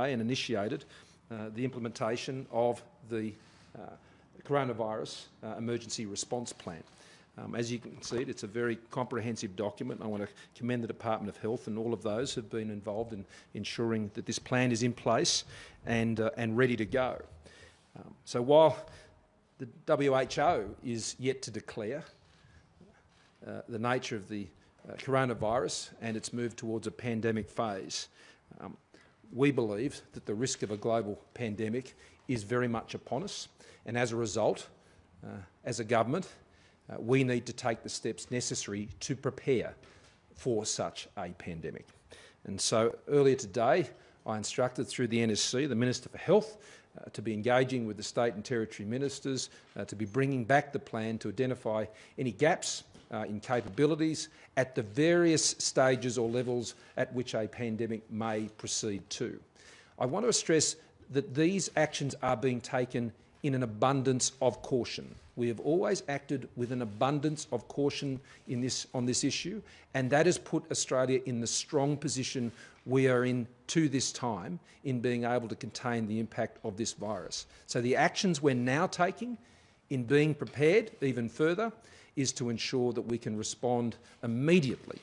and initiated the implementation of the coronavirus emergency response plan. As you can see, it's a very comprehensive document. I want to commend the Department of Health and all of those who have been involved in ensuring that this plan is in place and ready to go. So while the WHO is yet to declare the nature of the coronavirus and its move towards a pandemic phase, we believe that the risk of a global pandemic is very much upon us, and as a result, as a government, we need to take the steps necessary to prepare for such a pandemic. And so earlier today, I instructed through the NSC, the Minister for Health, to be engaging with the state and territory ministers, to be bringing back the plan to identify any gaps in capabilities at the various stages or levels at which a pandemic may proceed to. I want to stress that these actions are being taken in an abundance of caution. We have always acted with an abundance of caution on this issue, and that has put Australia in the strong position we are in to this time in being able to contain the impact of this virus. So the actions we're now taking in being prepared even further is to ensure that we can respond immediately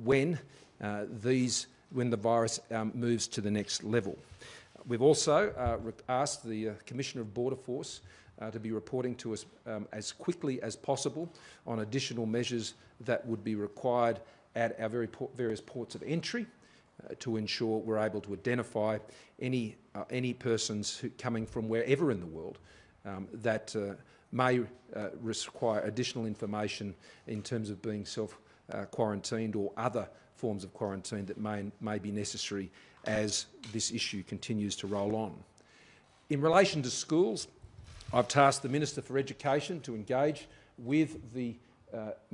when the virus moves to the next level. We've also asked the Commissioner of Border Force to be reporting to us as quickly as possible on additional measures that would be required at our various ports of entry to ensure we're able to identify any persons coming from wherever in the world that may require additional information in terms of being self-quarantined or other forms of quarantine that may be necessary as this issue continues to roll on. In relation to schools, I've tasked the Minister for Education to engage with the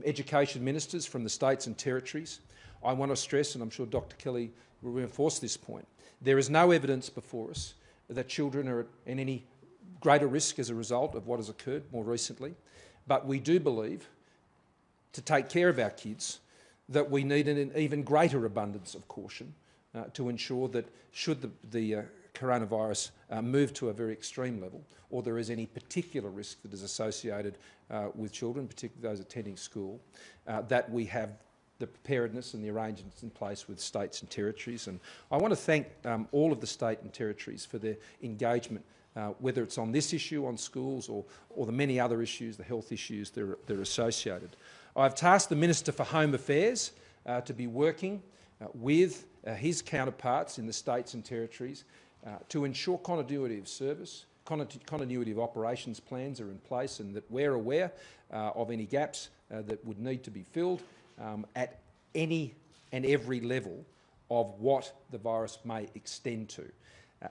education ministers from the states and territories. I want to stress, and I'm sure Dr Kelly will reinforce this point, there is no evidence before us that children are in any greater risk as a result of what has occurred more recently, but we do believe, to take care of our kids, that we need an even greater abundance of caution to ensure that should the coronavirus move to a very extreme level, or there is any particular risk that is associated with children, particularly those attending school, that we have the preparedness and the arrangements in place with states and territories. And I want to thank all of the state and territories for their engagement, whether it's on this issue on schools or the many other issues, the health issues that are associated. I've tasked the Minister for Home Affairs to be working with his counterparts in the states and territories to ensure continuity of service, continuity of operations plans are in place, and that we're aware of any gaps that would need to be filled at any and every level of what the virus may extend to.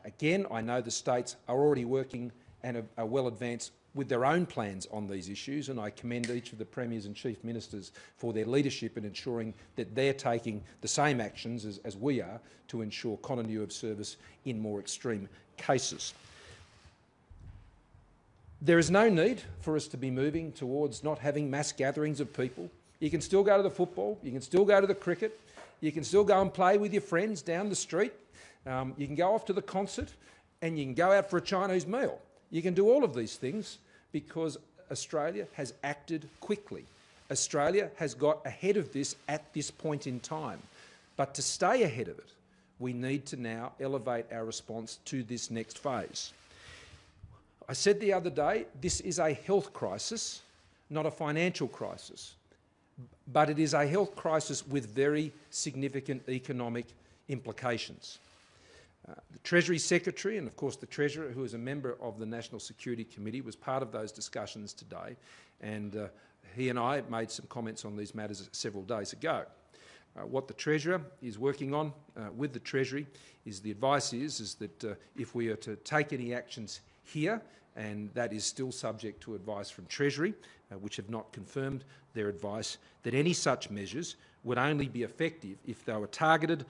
Again, I know the states are already working and are well advanced with their own plans on these issues, and I commend each of the Premiers and Chief Ministers for their leadership in ensuring that they're taking the same actions as we are to ensure continuity of service in more extreme cases. There is no need for us to be moving towards not having mass gatherings of people. You can still go to the football, you can still go to the cricket, you can still go and play with your friends down the street, you can go off to the concert, and you can go out for a Chinese meal. You can do all of these things because Australia has acted quickly. Australia has got ahead of this at this point in time. But to stay ahead of it, we need to now elevate our response to this next phase. I said the other day, this is a health crisis, not a financial crisis. But it is a health crisis with very significant economic implications. The Treasury Secretary and, of course, the Treasurer, who is a member of the National Security Committee, was part of those discussions today, and he and I made some comments on these matters several days ago. What the Treasurer is working on with the Treasury is the advice is that if we are to take any actions here, and that is still subject to advice from Treasury, which have not confirmed their advice, that any such measures would only be effective if they were targeted,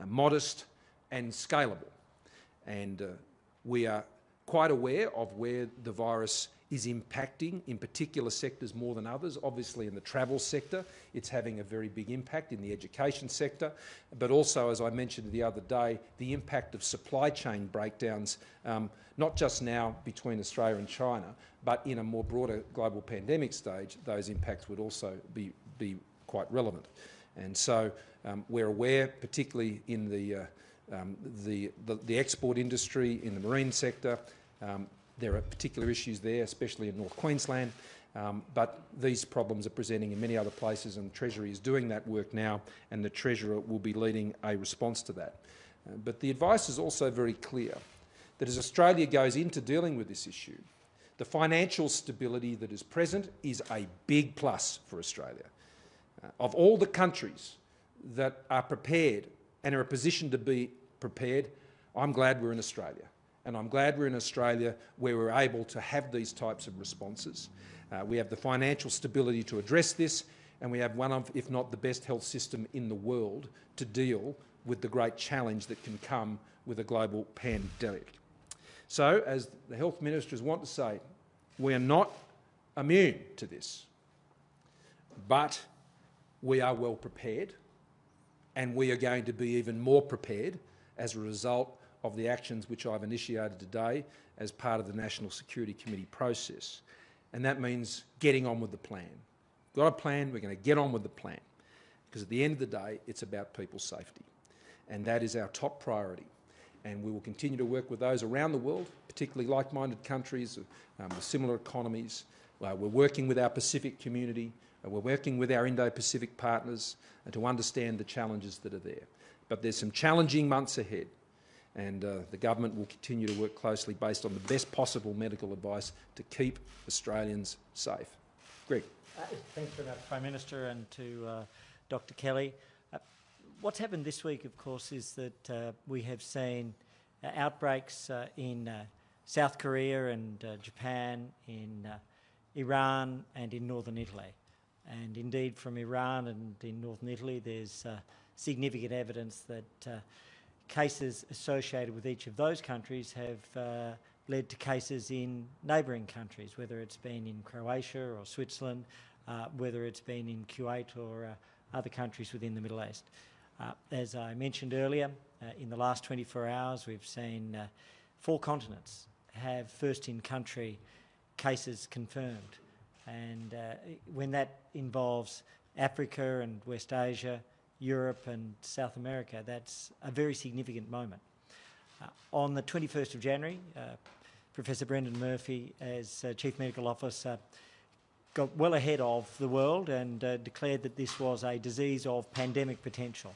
modest and scalable. And we are quite aware of where the virus is impacting in particular sectors more than others. Obviously in the travel sector, it's having a very big impact, in the education sector, but also, as I mentioned the other day, the impact of supply chain breakdowns, not just now between Australia and China, but in a more broader global pandemic stage, those impacts would also be quite relevant. And so we're aware, particularly in the export industry, in the marine sector, there are particular issues there, especially in North Queensland, but these problems are presenting in many other places, and the Treasury is doing that work now, and the Treasurer will be leading a response to that. But the advice is also very clear, that as Australia goes into dealing with this issue, the financial stability that is present is a big plus for Australia. Of all the countries that are prepared and are in a position to be prepared, I'm glad we're in Australia. And I'm glad we're in Australia where we're able to have these types of responses. We have the financial stability to address this, and we have one of, if not the best health system in the world to deal with the great challenge that can come with a global pandemic. So, as the health ministers want to say, we are not immune to this, but we are well prepared, and we are going to be even more prepared as a result of the actions which I've initiated today as part of the National Security Committee process. And that means getting on with the plan. We've got a plan, we're going to get on with the plan, because at the end of the day, it's about people's safety. And that is our top priority. And we will continue to work with those around the world, particularly like-minded countries with similar economies. We're working with our Pacific community, we're working with our Indo-Pacific partners to understand the challenges that are there. But there's some challenging months ahead, and the government will continue to work closely based on the best possible medical advice to keep Australians safe. Greg. Thanks very much, Prime Minister, and to Dr Kelly. What's happened this week, of course, is that we have seen outbreaks in South Korea and Japan, in Iran and in northern Italy. And indeed, from Iran and in northern Italy, there's significant evidence that cases associated with each of those countries have led to cases in neighbouring countries, whether it's been in Croatia or Switzerland, whether it's been in Kuwait or other countries within the Middle East. As I mentioned earlier, in the last 24 hours, we've seen 4 continents have first-in-country cases confirmed. And when that involves Africa and West Asia, Europe and South America, that's a very significant moment. On the 21st of January, Professor Brendan Murphy, as Chief Medical Officer, got well ahead of the world and declared that this was a disease of pandemic potential.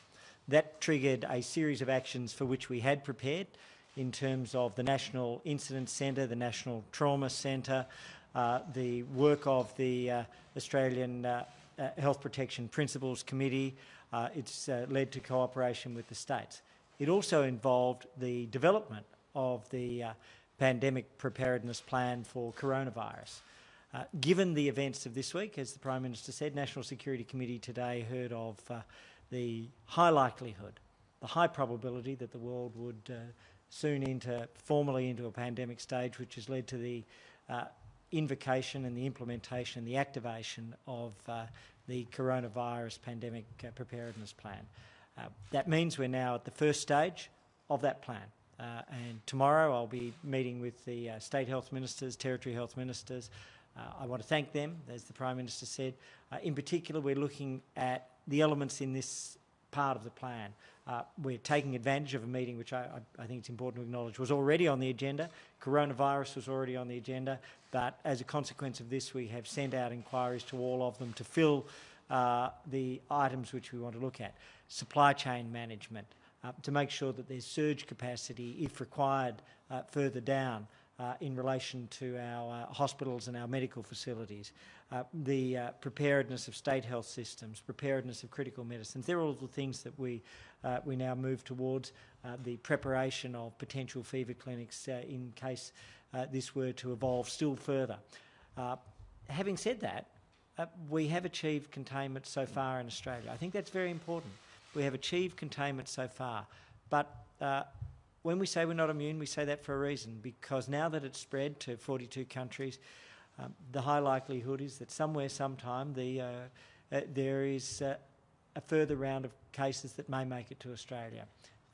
That triggered a series of actions for which we had prepared in terms of the National Incident Centre, the National Trauma Centre, the work of the Australian Health Protection Principles Committee. It's led to cooperation with the states. It also involved the development of the pandemic preparedness plan for coronavirus. Given the events of this week, as the Prime Minister said, National Security Committee today heard of the high likelihood, the high probability that the world would soon enter formally into a pandemic stage, which has led to the invocation and the implementation, the activation of the coronavirus pandemic preparedness plan. That means we're now at the first stage of that plan. And tomorrow I'll be meeting with the state health ministers, territory health ministers. I want to thank them, as the Prime Minister said. In particular, we're looking at the elements in this part of the plan. We're taking advantage of a meeting which I think it's important to acknowledge was already on the agenda. Coronavirus was already on the agenda, but as a consequence of this, we have sent out inquiries to all of them to fill the items which we want to look at. Supply chain management, to make sure that there's surge capacity, if required, further down in relation to our hospitals and our medical facilities. The preparedness of state health systems, preparedness of critical medicines. They're all the things that we now move towards. The preparation of potential fever clinics in case this were to evolve still further. Having said that, we have achieved containment so far in Australia. I think that's very important. We have achieved containment so far. But when we say we're not immune, we say that for a reason, because now that it's spread to 42 countries, The high likelihood is that somewhere, sometime, there is a further round of cases that may make it to Australia.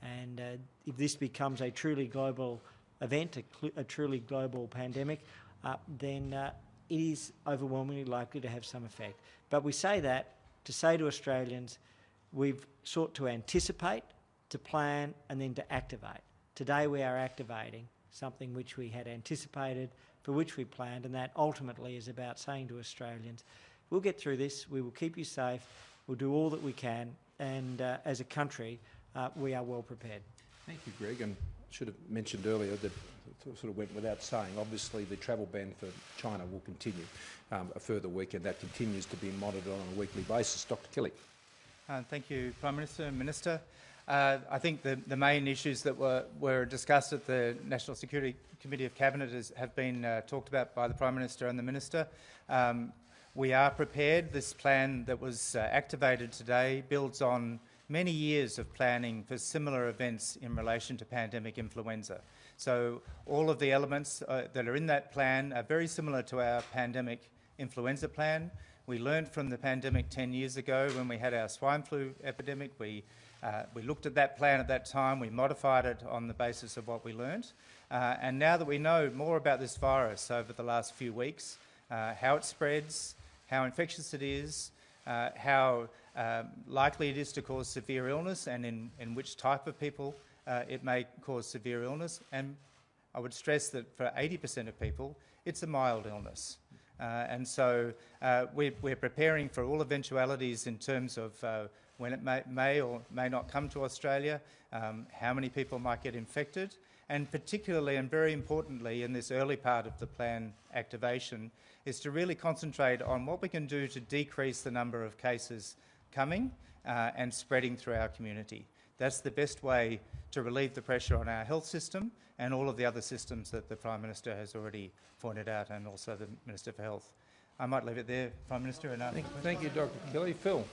And if this becomes a truly global event, a truly global pandemic, then it is overwhelmingly likely to have some effect. But we say that to say to Australians, we've sought to anticipate, to plan, and then to activate. Today we are activating something which we had anticipated, for which we planned, and that ultimately is about saying to Australians, we'll get through this, we will keep you safe, we'll do all that we can, and as a country, we are well prepared. Thank you, Greg, and I should have mentioned earlier that it sort of went without saying, obviously the travel ban for China will continue a further week, and that continues to be monitored on a weekly basis. Dr Kelly. Thank you, Prime Minister and Minister. I think the main issues that were discussed at the National Security Committee of Cabinet have been talked about by the Prime Minister and the Minister. We are prepared. This plan that was activated today builds on many years of planning for similar events in relation to pandemic influenza. So all of the elements that are in that plan are very similar to our pandemic influenza plan. We learned from the pandemic 10 years ago when we had our swine flu epidemic. We looked at that plan at that time, we modified it on the basis of what we learned. And now that we know more about this virus over the last few weeks, how it spreads, how infectious it is, how likely it is to cause severe illness, and in which type of people it may cause severe illness. And I would stress that for 80% of people, it's a mild illness. And so we're preparing for all eventualities in terms of when it may or may not come to Australia, how many people might get infected, and particularly and very importantly in this early part of the plan activation is to really concentrate on what we can do to decrease the number of cases coming and spreading through our community. That's the best way to relieve the pressure on our health system and all of the other systems that the Prime Minister has already pointed out, and also the Minister for Health. I might leave it there, Prime Minister. And thank you, Dr Kelly. Phil.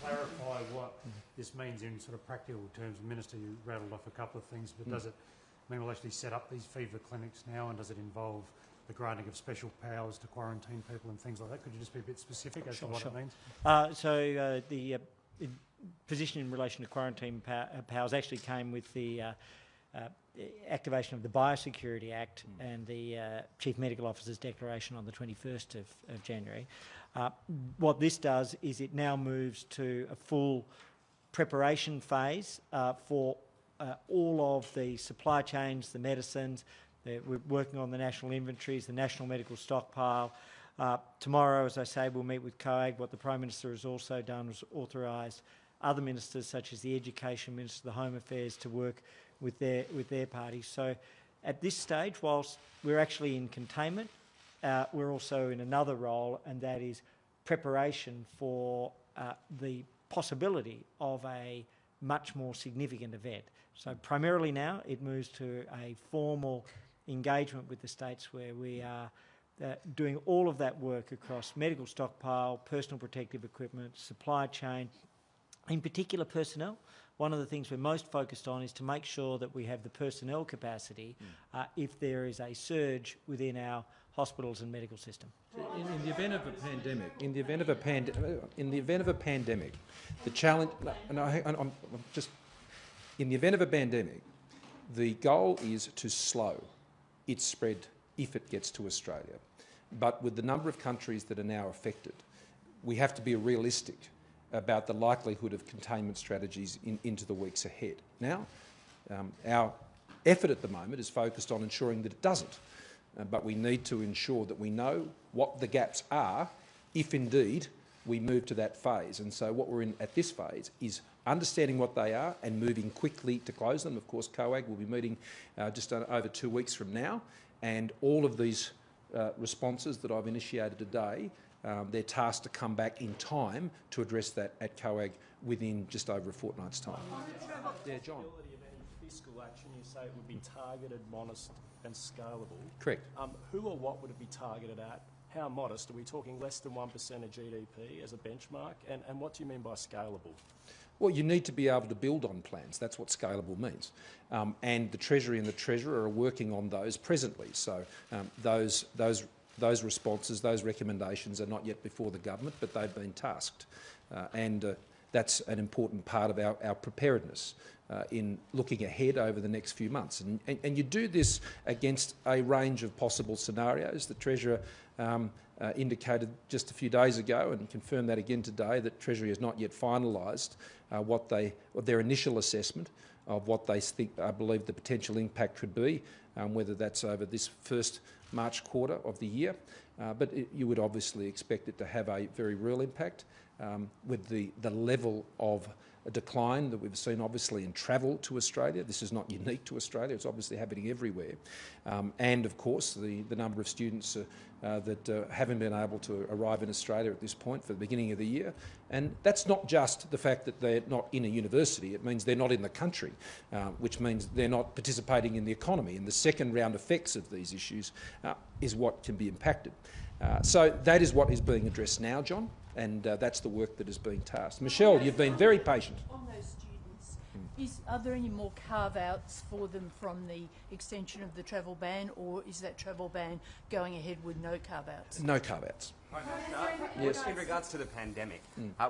Clarify what this means in sort of practical terms. Minister, you rattled off a couple of things, but does it mean we'll actually set up these fever clinics now, and does it involve the granting of special powers to quarantine people and things like that? Could you just be a bit specific as to what it means? The position in relation to quarantine powers actually came with the activation of the Biosecurity Act and the Chief Medical Officer's declaration on the 21st of January. What this does is it now moves to a full preparation phase for all of the supply chains, the medicines. We're working on the national inventories, the national medical stockpile. Tomorrow, as I say, we'll meet with COAG. What the Prime Minister has also done is authorised other ministers, such as the Education Minister, the Home Affairs, to work with their parties. So at this stage, whilst we're actually in containment, we're also in another role, and that is preparation for the possibility of a much more significant event. So primarily now it moves to a formal engagement with the states where we are doing all of that work across medical stockpile, personal protective equipment, supply chain, in particular personnel. One of the things we're most focused on is to make sure that we have the personnel capacity if there is a surge within our hospitals and medical system. In the event of a pandemic, the challenge, in the event of a pandemic, the goal is to slow its spread if it gets to Australia. But with the number of countries that are now affected, we have to be realistic about the likelihood of containment strategies into the weeks ahead. Now, our effort at the moment is focused on ensuring that it doesn't, but we need to ensure that we know what the gaps are if indeed we move to that phase. And so what we're in at this phase is understanding what they are and moving quickly to close them. Of course, COAG will be meeting just over 2 weeks from now, and all of these responses that I've initiated today, they're tasked to come back in time to address that at COAG within just over a fortnight's time. Yeah, John. Fiscal action, you say it would be targeted, modest and scalable. Correct. Who or what would it be targeted at? How modest? Are we talking less than 1% of GDP as a benchmark? And what do you mean by scalable? Well, you need to be able to build on plans. That's what scalable means. And the Treasury and the Treasurer are working on those presently. So those those responses, those recommendations are not yet before the government, but they've been tasked. And that's an important part of our preparedness in looking ahead over the next few months. And you do this against a range of possible scenarios. The Treasurer indicated just a few days ago and confirmed that again today that Treasury has not yet finalised their initial assessment of what they believe the potential impact could be, whether that's over this first March quarter of the year. But you would obviously expect it to have a very real impact with the level of a decline that we've seen obviously in travel to Australia. This is not unique to Australia, it's obviously happening everywhere. And of course the number of students that haven't been able to arrive in Australia at this point for the beginning of the year. And that's not just the fact that they're not in a university, it means they're not in the country, which means they're not participating in the economy. And the second round effects of these issues is what can be impacted. So that is what is being addressed now, John, and that's the work that is being tasked. Michelle, you've been very patient. On those students, are there any more carve-outs for them from the extension of the travel ban, or is that travel ban going ahead with no carve-outs? No carve-outs. Yes. In regards to the pandemic,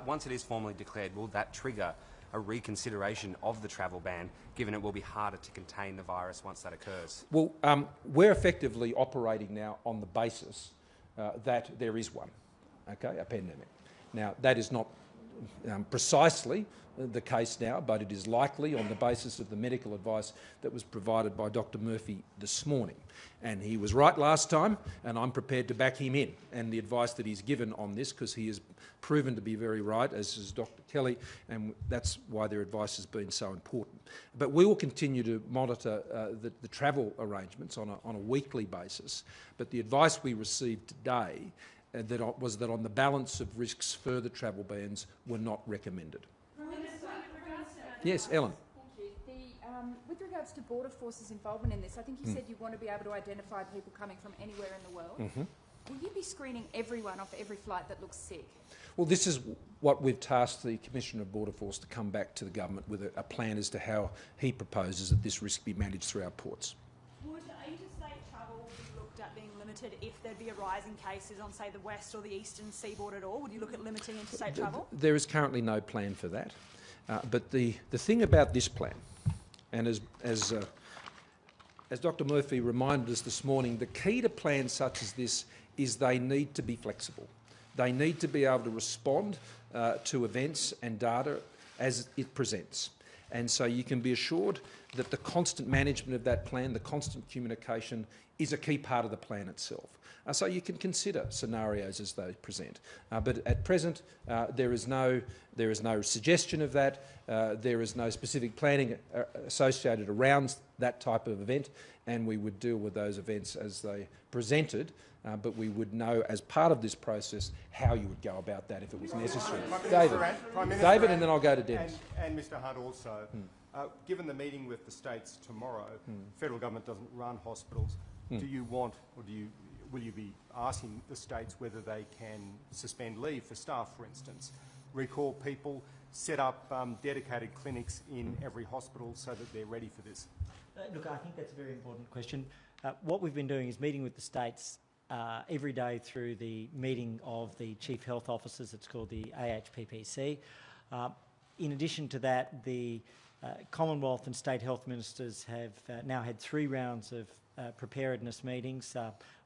once it is formally declared, will that trigger a reconsideration of the travel ban, given it will be harder to contain the virus once that occurs? Well, we're effectively operating now on the basis that there is one, okay, a pandemic. Now, that is not precisely the case now, but it is likely on the basis of the medical advice that was provided by Dr Murphy this morning. And he was right last time, and I'm prepared to back him in and the advice that he's given on this, because he has proven to be very right, as is Dr Kelly, and that's why their advice has been so important. But we will continue to monitor the travel arrangements on a weekly basis. But the advice we received today was that on the balance of risks, further travel bans were not recommended. Yes, Ellen. Thank you. With regards to Border Force's involvement in this, I think you said you want to be able to identify people coming from anywhere in the world. Will you be screening everyone off every flight that looks sick? Well, this is what we've tasked the Commissioner of Border Force to come back to the government with a plan as to how he proposes that this risk be managed through our ports. Would interstate travel be looked at being limited if there'd be a rise in cases on, say, the west or the eastern seaboard at all? Would you look at limiting interstate travel? There is currently no plan for that. But the thing about this plan, and as Dr Murphy reminded us this morning, the key to plans such as this is they need to be flexible. They need to be able to respond to events and data as it presents. And so you can be assured that the constant management of that plan, the constant communication, is a key part of the plan itself. So you can consider scenarios as they present. But at present, there is no suggestion of that. There is no specific planning associated around that type of event, and we would deal with those events as they presented. But we would know as part of this process how you would go about that if it was necessary. David, and then I'll go to Dennis. And Mr Hunt also, given the meeting with the states tomorrow, federal government doesn't run hospitals. Do you want, or will you be asking the states whether they can suspend leave for staff, for instance, recall people, set up dedicated clinics in every hospital so that they're ready for this? Look, I think that's a very important question. What we've been doing is meeting with the states every day through the meeting of the Chief Health Officers. It's called the AHPPC. In addition to that, the Commonwealth and State Health Ministers have now had 3 rounds of preparedness meetings,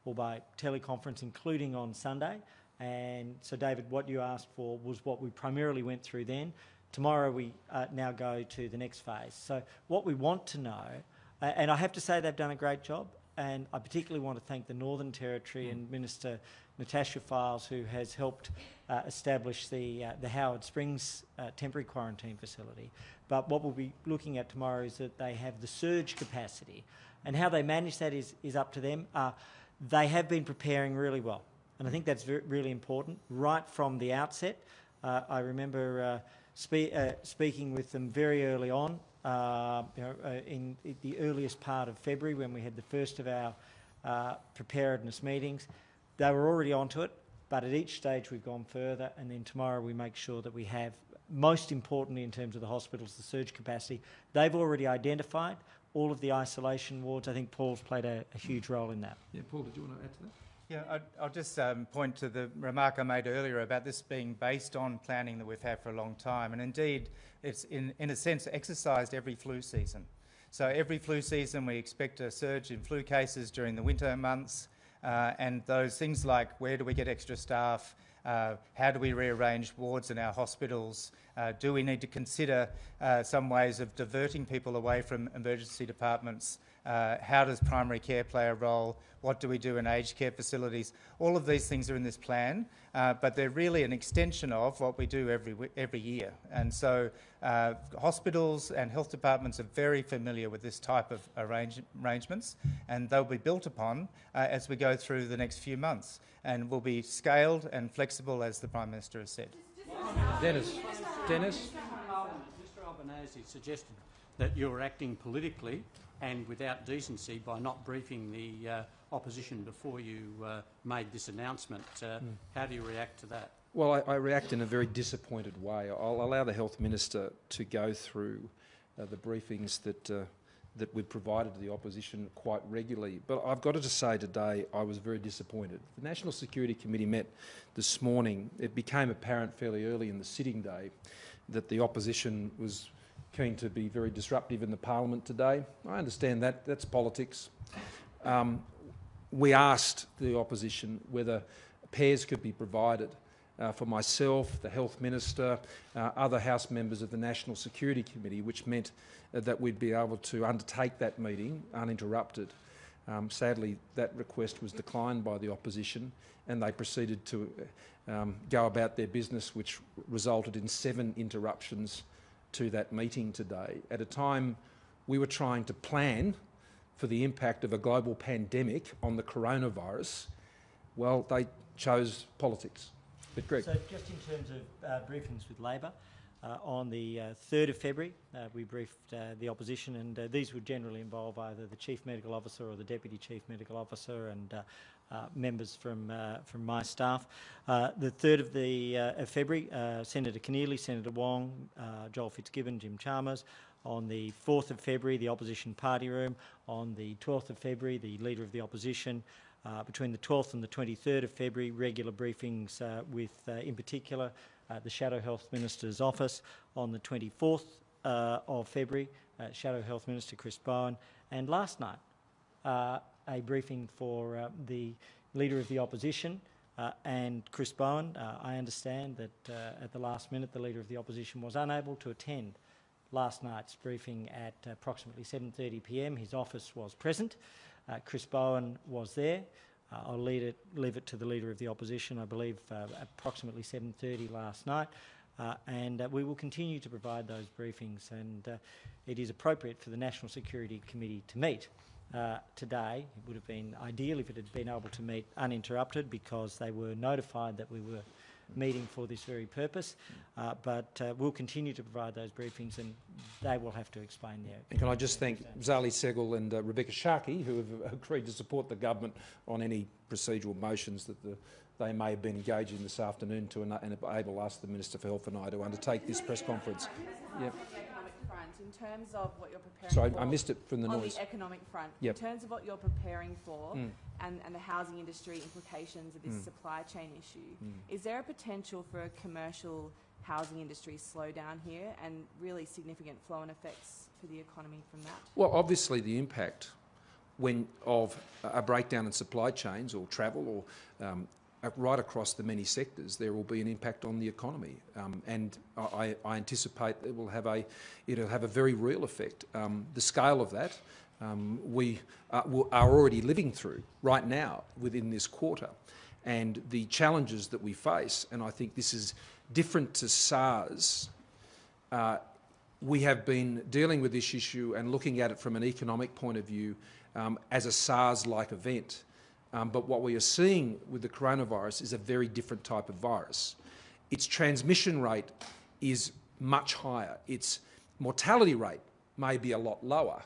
all by teleconference, including on Sunday. And so, David, what you asked for was what we primarily went through then. Tomorrow we now go to the next phase. So what we want to know, and I have to say they've done a great job, and I particularly want to thank the Northern Territory and Minister Natasha Files, who has helped establish the Howard Springs temporary quarantine facility. But what we'll be looking at tomorrow is that they have the surge capacity, and how they manage that is up to them. They have been preparing really well, and I think that's really important right from the outset. I remember speaking with them very early on, in the earliest part of February, when we had the first of our preparedness meetings. They were already onto it, but at each stage we've gone further, and then tomorrow we make sure that we have, most importantly in terms of the hospitals, the surge capacity. They've already identified all of the isolation wards. I think Paul's played a huge role in that. Yeah, Paul, did you want to add to that? Yeah, I'll just point to the remark I made earlier about this being based on planning that we've had for a long time. And indeed, it's in a sense exercised every flu season. So every flu season we expect a surge in flu cases during the winter months, and those things like where do we get extra staff, how do we rearrange wards in our hospitals, do we need to consider some ways of diverting people away from emergency departments, how does primary care play a role, what do we do in aged care facilities. All of these things are in this plan, but they're really an extension of what we do every year. And so hospitals and health departments are very familiar with this type of arrangements, and they'll be built upon as we go through the next few months, and will be scaled and flexible, as the Prime Minister has said. Dennis. Mr Albanese suggested that you were acting politically and without decency by not briefing the opposition before you made this announcement. How do you react to that? Well, I react in a very disappointed way. I'll allow the Health Minister to go through the briefings that we've provided to the opposition quite regularly. But I've got to say today I was very disappointed. The National Security Committee met this morning. It became apparent fairly early in the sitting day that the opposition was keen to be very disruptive in the parliament today. I understand that. That's politics. We asked the opposition whether pairs could be provided for myself, the Health Minister, other House members of the National Security Committee, which meant that we'd be able to undertake that meeting uninterrupted. Sadly, that request was declined by the opposition, and they proceeded to go about their business, which resulted in 7 interruptions to that meeting today, at a time we were trying to plan for the impact of a global pandemic on the coronavirus. Well, they chose politics. But Greg. So just in terms of briefings with Labor, on the 3rd of February, we briefed the opposition, and these would generally involve either the Chief Medical Officer or the Deputy Chief Medical Officer and members from my staff. The 3rd of February, Senator Keneally, Senator Wong, Joel Fitzgibbon, Jim Chalmers. On the 4th of February, the Opposition Party Room. On the 12th of February, the Leader of the Opposition. Between the 12th and the 23rd of February, regular briefings with, in particular, the Shadow Health Minister's office. On the 24th of February, Shadow Health Minister Chris Bowen. And last night, a briefing for the Leader of the Opposition and Chris Bowen. I understand that at the last minute, the Leader of the Opposition was unable to attend last night's briefing at approximately 7:30 p.m. His office was present. Chris Bowen was there. I'll leave it to the Leader of the Opposition, I believe approximately 7:30 last night, and we will continue to provide those briefings, and it is appropriate for the National Security Committee to meet today. It would have been ideal if it had been able to meet uninterrupted, because they were notified that we were meeting for this very purpose, but we'll continue to provide those briefings, and they will have to explain their... And can I just thank Zali Segal and Rebecca Sharkey, who have agreed to support the government on any procedural motions that they may have been engaged in this afternoon to enable us, the Minister for Health and I, to undertake this press conference. Yep. In terms of what you're preparing Sorry, for... I missed it from the noise. On the economic front, yep. In terms of what you're preparing for and the housing industry implications of this supply chain issue, is there a potential for a commercial housing industry slowdown here and really significant flow-on effects for the economy from that? Well, obviously the impact of a breakdown in supply chains or travel or right across the many sectors, there will be an impact on the economy, and I anticipate it'll have a very real effect. The scale of that we are already living through right now within this quarter, and the challenges that we face, and I think this is different to SARS. We have been dealing with this issue and looking at it from an economic point of view as a SARS-like event. But what we are seeing with the coronavirus is a very different type of virus. Its transmission rate is much higher. Its mortality rate may be a lot lower.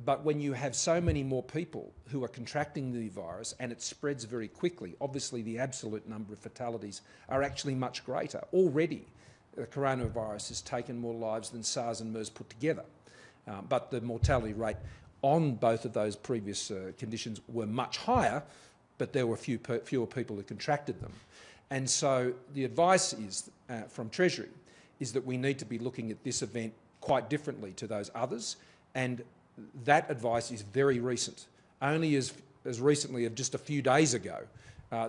But when you have so many more people who are contracting the virus and it spreads very quickly, obviously the absolute number of fatalities are actually much greater. Already, the coronavirus has taken more lives than SARS and MERS put together. But the mortality rate on both of those previous conditions were much higher, but there were fewer people who contracted them. And so the advice is from Treasury is that we need to be looking at this event quite differently to those others, and that advice is very recent. Only as recently as just a few days ago,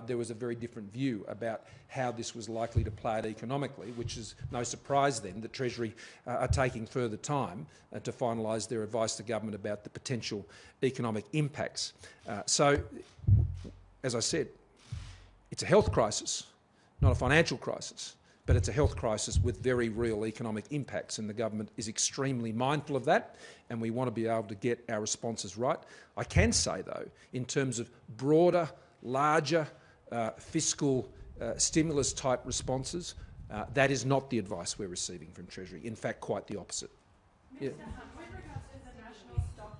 there was a very different view about how this was likely to play out economically, which is no surprise then that Treasury are taking further time to finalise their advice to government about the potential economic impacts. So, as I said, it's a health crisis, not a financial crisis, but it's a health crisis with very real economic impacts, and the government is extremely mindful of that, and we want to be able to get our responses right. I can say, though, in terms of broader, larger fiscal stimulus-type responses, that is not the advice we're receiving from Treasury. In fact, quite the opposite. Yeah.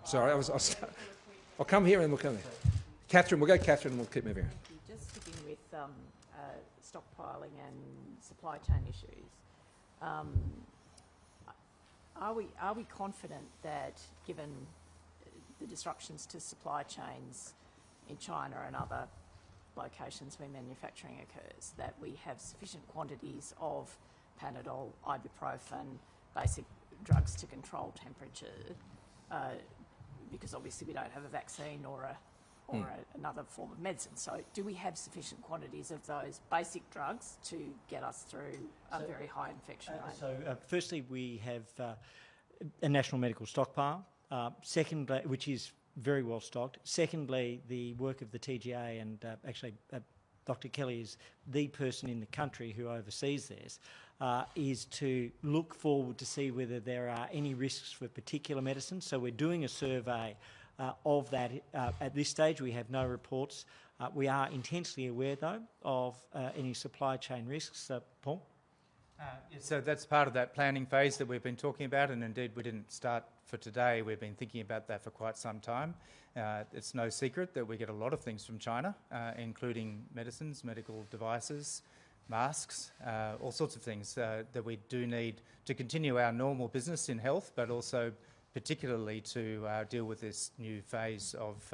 Sorry, I'll come here and we'll come there. Catherine, we'll go Catherine and we'll keep moving on. Just sticking with stockpiling and supply chain issues, are we confident that, given the disruptions to supply chains in China and other locations where manufacturing occurs, that we have sufficient quantities of Panadol, ibuprofen, basic drugs to control temperature, because obviously we don't have a vaccine or another form of medicine. So do we have sufficient quantities of those basic drugs to get us through a very high infection rate? Firstly, we have a national medical stockpile. Secondly, which is very well stocked. Secondly, the work of the TGA, and actually Dr. Kelly is the person in the country who oversees this, is to look forward to see whether there are any risks for particular medicines. So we're doing a survey of that. At this stage, we have no reports. We are intensely aware, though, of any supply chain risks. Paul? So that's part of that planning phase that we've been talking about, and indeed we didn't start for today. We've been thinking about that for quite some time. It's no secret that we get a lot of things from China, including medicines, medical devices, masks, all sorts of things that we do need to continue our normal business in health, but also particularly to deal with this new phase of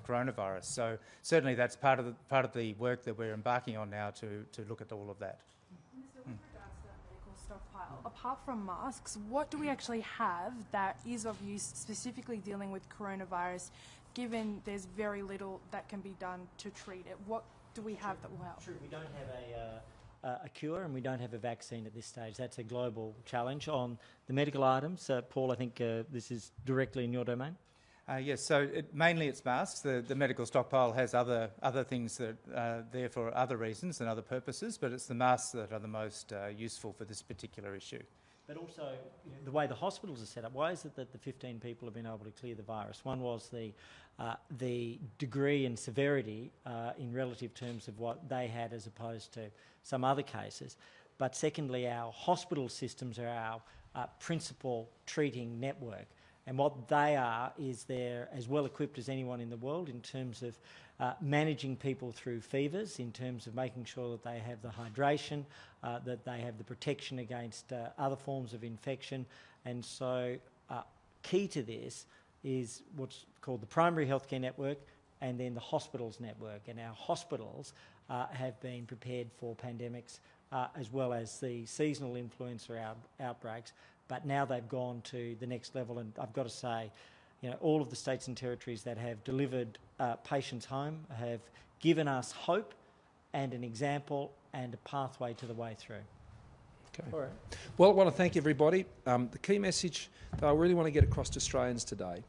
coronavirus. So certainly that's part of the work that we're embarking on now to look at all of that. Stockpile. Apart from masks, what do we actually have that is of use specifically dealing with coronavirus, given there's very little that can be done to treat it? What do we have that will help? True, we don't have a cure and we don't have a vaccine at this stage. That's a global challenge. On the medical items, Paul, I think this is directly in your domain. Yes, so mainly it's masks. The medical stockpile has other things that are there for other reasons and other purposes, but it's the masks that are the most useful for this particular issue. But also, the way the hospitals are set up, why is it that the 15 people have been able to clear the virus? One was the degree and severity in relative terms of what they had as opposed to some other cases. But secondly, our hospital systems are our principal treating network. And what they are is they're as well equipped as anyone in the world in terms of managing people through fevers, in terms of making sure that they have the hydration, that they have the protection against other forms of infection. And so key to this is what's called the primary healthcare network and then the hospitals network. And our hospitals have been prepared for pandemics as well as the seasonal influenza outbreaks. But now they've gone to the next level, and I've got to say, all of the states and territories that have delivered patients home have given us hope and an example and a pathway to the way through. Okay. All right. Well, I want to thank everybody. The key message that I really want to get across to Australians today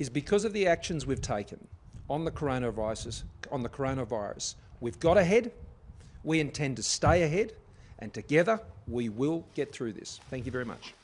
is because of the actions we've taken on the coronavirus, we've got ahead, we intend to stay ahead, and together we will get through this. Thank you very much.